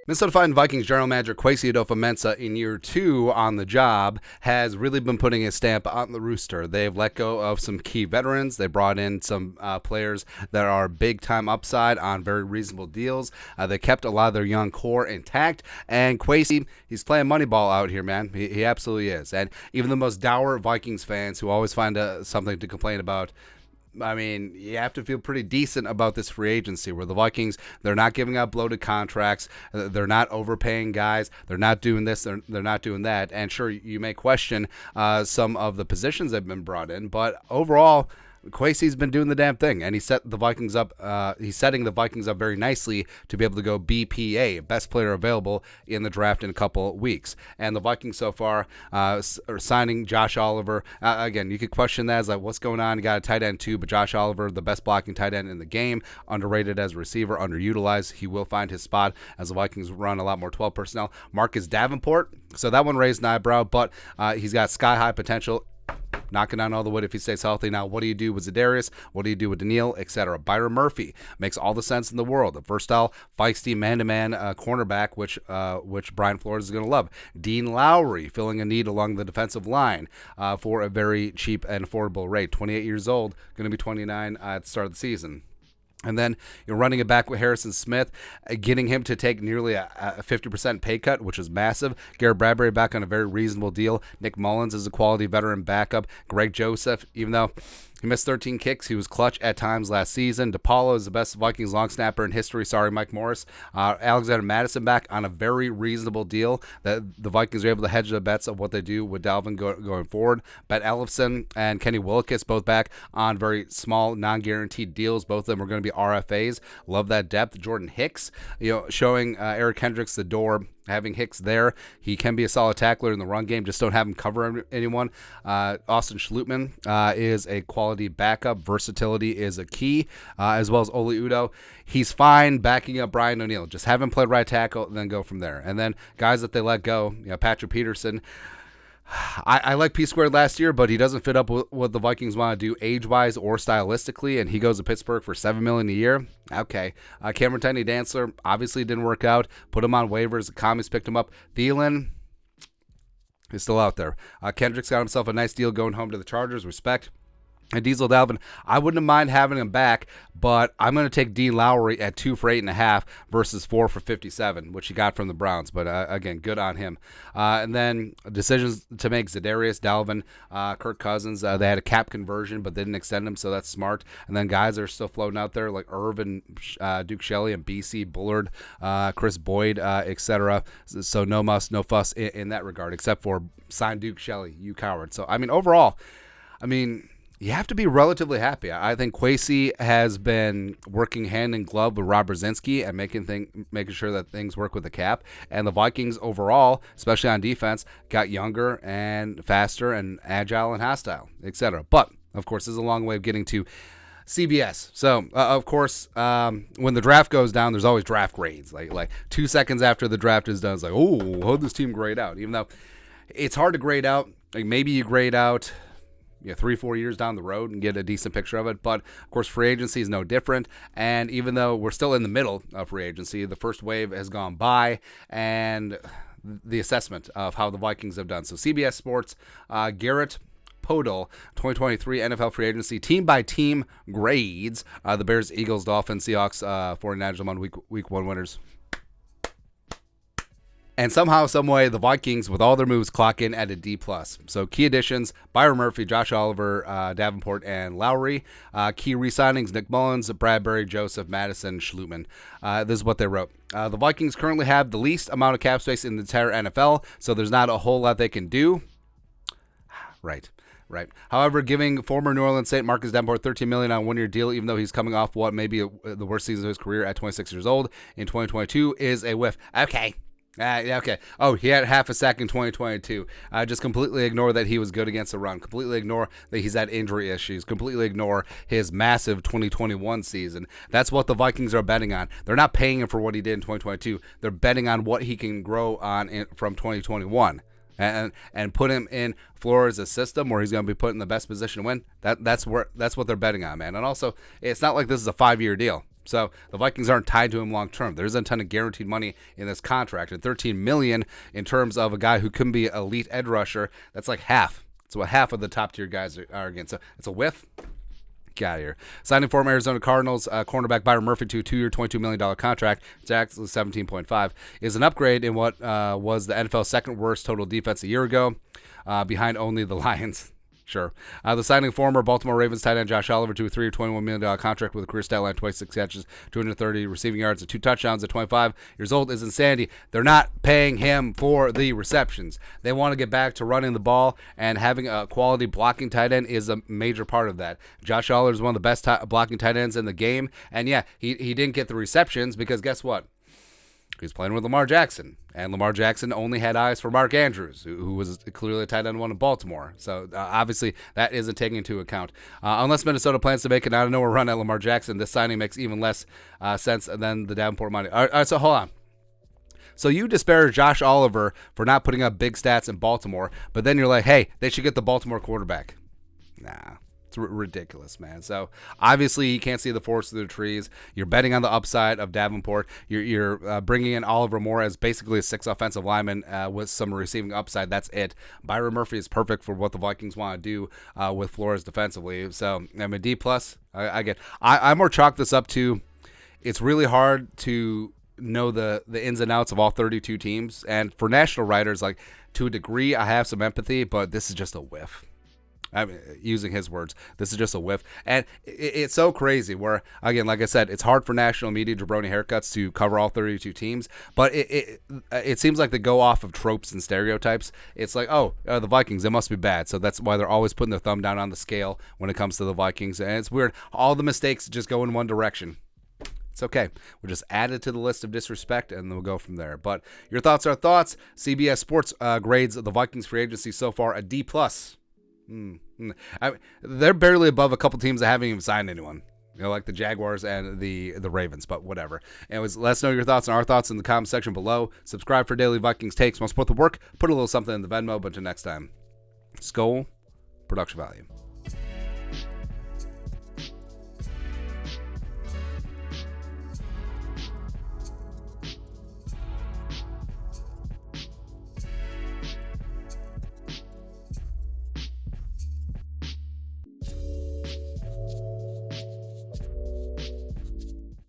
Minnesota Vikings general manager Kwesi Adofo-Mensah, in year 2 on the job, has really been putting his stamp on the rooster. They've let go of some key veterans. They brought in some players that are big-time upside on very reasonable deals. They kept a lot of their young core intact. And Kwesi, he's playing Moneyball out here, man. He absolutely is. And even the most dour Vikings fans who always find something to complain about, I mean, you have to feel pretty decent about this free agency where the Vikings, they're not giving out bloated contracts. They're not overpaying guys. They're not doing this. They're not doing that. And sure, you may question some of the positions that have been brought in, but overall, Kwesi's been doing the damn thing, and he set the Vikings up. He's setting the Vikings up very nicely to be able to go BPA, best player available, in the draft in a couple weeks. And the Vikings so far are signing Josh Oliver. Again, you could question that as like, what's going on? You got a tight end too, but Josh Oliver, the best blocking tight end in the game, underrated as a receiver, underutilized. He will find his spot as the Vikings run a lot more 12 personnel. Marcus Davenport, so that one raised an eyebrow, but he's got sky high potential. Knocking down all the wood if he stays healthy. Now, what do you do with Za'Darius? What do you do with Daniil, etc.? Byron Murphy makes all the sense in the world. A versatile, feisty man-to-man cornerback, which Brian Flores is going to love. Dean Lowry filling a need along the defensive line for a very cheap and affordable rate. 28 years old, going to be 29 at the start of the season. And then you're running it back with Harrison Smith, getting him to take nearly a 50% pay cut, which is massive. Garrett Bradbury back on a very reasonable deal. Nick Mullins is a quality veteran backup. Greg Joseph, even though he missed 13 kicks, he was clutch at times last season. DePaulo is the best Vikings long snapper in history. Sorry, Mike Morris. Alexander Madison back on a very reasonable deal that the Vikings are able to hedge the bets of what they do with Dalvin going forward. Bet Ellefson and Kenny Willekes both back on very small, non-guaranteed deals. Both of them are going to be RFAs. Love that depth. Jordan Hicks, showing Eric Hendricks the door. Having Hicks there, he can be a solid tackler in the run game. Just don't have him cover anyone. Austin Schlutman is a quality backup. Versatility is a key, as well as Oli Udoh. He's fine backing up Brian O'Neill. Just have him play right tackle and then go from there. And then guys that they let go, Patrick Peterson. I like P Squared last year, but he doesn't fit up with what the Vikings want to do age-wise or stylistically, and he goes to Pittsburgh for $7 million a year. Okay. Cameron Tenney-Dantzler obviously didn't work out. Put him on waivers. The commies picked him up. Thielen is still out there. Kendricks got himself a nice deal going home to the Chargers. Respect. And Diesel Dalvin, I wouldn't mind having him back, but I'm going to take Dean Lowry at 2 for 8.5 versus 4 for 57, which he got from the Browns. But again, good on him. And then decisions to make: Za'Darius, Dalvin, Kirk Cousins. They had a cap conversion, but they didn't extend him, so that's smart. And then guys are still floating out there like Irv and Duke Shelley and BC Bullard, Chris Boyd, etc. So no muss, no fuss in that regard, except for sign Duke Shelley, you coward. So overall, you have to be relatively happy. I think Kwesi has been working hand in glove with Rob Brzezinski and making sure that things work with the cap. And the Vikings overall, especially on defense, got younger and faster and agile and hostile, etc. But, of course, this is a long way of getting to CBS. So, of course, when the draft goes down, there's always draft grades. Like 2 seconds after the draft is done, it's like, oh, how'd this team grade out? Even though it's hard to grade out. Like maybe you grade out 3-4 years down the road and get a decent picture of it. But, of course, free agency is no different. And even though we're still in the middle of free agency, the first wave has gone by, and the assessment of how the Vikings have done. So CBS Sports, Garrett Podol, 2023 NFL free agency, team-by-team grades. The Bears, Eagles, Dolphins, Seahawks, 49ers among week 1 winners. And somehow, someway, the Vikings, with all their moves, clock in at a D+. So key additions: Byron Murphy, Josh Oliver, Davenport, and Lowry. Key re-signings: Nick Mullins, Bradbury, Joseph, Madison, Schlutman. This is what they wrote. The Vikings currently have the least amount of cap space in the entire NFL, so there's not a whole lot they can do. Right. However, giving former New Orleans Saint Marcus Davenport $13 million on a one-year deal, even though he's coming off what may be the worst season of his career at 26 years old in 2022, is a whiff. Okay. Okay. Oh, he had half a sack in 2022. Just completely ignore that he was good against the run. Completely ignore that he's had injury issues. Completely ignore his massive 2021 season. That's what the Vikings are betting on. They're not paying him for what he did in 2022. They're betting on what he can grow on from 2021. And put him in Flores' system where he's going to be put in the best position to win. That's what they're betting on, man. And also, it's not like this is a 5-year deal. So the Vikings aren't tied to him long term. There isn't a ton of guaranteed money in this contract, and $13 million in terms of a guy who can be elite edge rusher. That's like half. It's what half of the top tier guys are again. So it's a whiff. Get out of here. Signing from Arizona Cardinals, cornerback Byron Murphy to a 2-year, $22 million contract. It's actually 17.5. Is an upgrade in what was the NFL's second worst total defense a year ago, behind only the Lions. Sure. The signing former Baltimore Ravens tight end Josh Oliver to a 3-year, $21 million contract with a career stat line 26 catches, 230 receiving yards, and 2 touchdowns at 25 years old is insanity. They're not paying him for the receptions. They want to get back to running the ball, and having a quality blocking tight end is a major part of that. Josh Oliver is one of the best blocking tight ends in the game, and yeah, he didn't get the receptions because guess what? He's playing with Lamar Jackson, and Lamar Jackson only had eyes for Mark Andrews, who was clearly a tight end one in Baltimore. So obviously that isn't taken into account. Unless Minnesota plans to make an out-of-nowhere run at Lamar Jackson, this signing makes even less sense than the Davenport money. All right, so hold on. So you disparage Josh Oliver for not putting up big stats in Baltimore, but then you're like, hey, they should get the Baltimore quarterback. Nah. It's ridiculous, man. So obviously you can't see the forest through the trees. You're betting on the upside of Davenport. You're bringing in Oliver Moore as basically a 6 offensive lineman with some receiving upside. That's it. Byron Murphy is perfect for what the Vikings want to do with Flores defensively. So I'm a D plus. I more chalk this up to it's really hard to know the ins and outs of all 32 teams. And for national writers, like to a degree, I have some empathy, but this is just a whiff. I mean, using his words, this is just a whiff. And it's so crazy where, again, like I said, it's hard for national media jabroni haircuts to cover all 32 teams, but it seems like they go off of tropes and stereotypes. It's like, the Vikings, they must be bad. So that's why they're always putting their thumb down on the scale when it comes to the Vikings. And it's weird. All the mistakes just go in one direction. It's okay. We'll just add it to the list of disrespect, and then we'll go from there. But your thoughts are thoughts. CBS Sports grades the Vikings free agency so far a D+. They're barely above a couple teams that haven't even signed anyone, like the Jaguars and the Ravens, but whatever. Anyways, let us know your thoughts and our thoughts in the comment section below. Subscribe for daily Vikings takes. Want to support the work? Put a little something in the Venmo. But until next time, Skol, production value.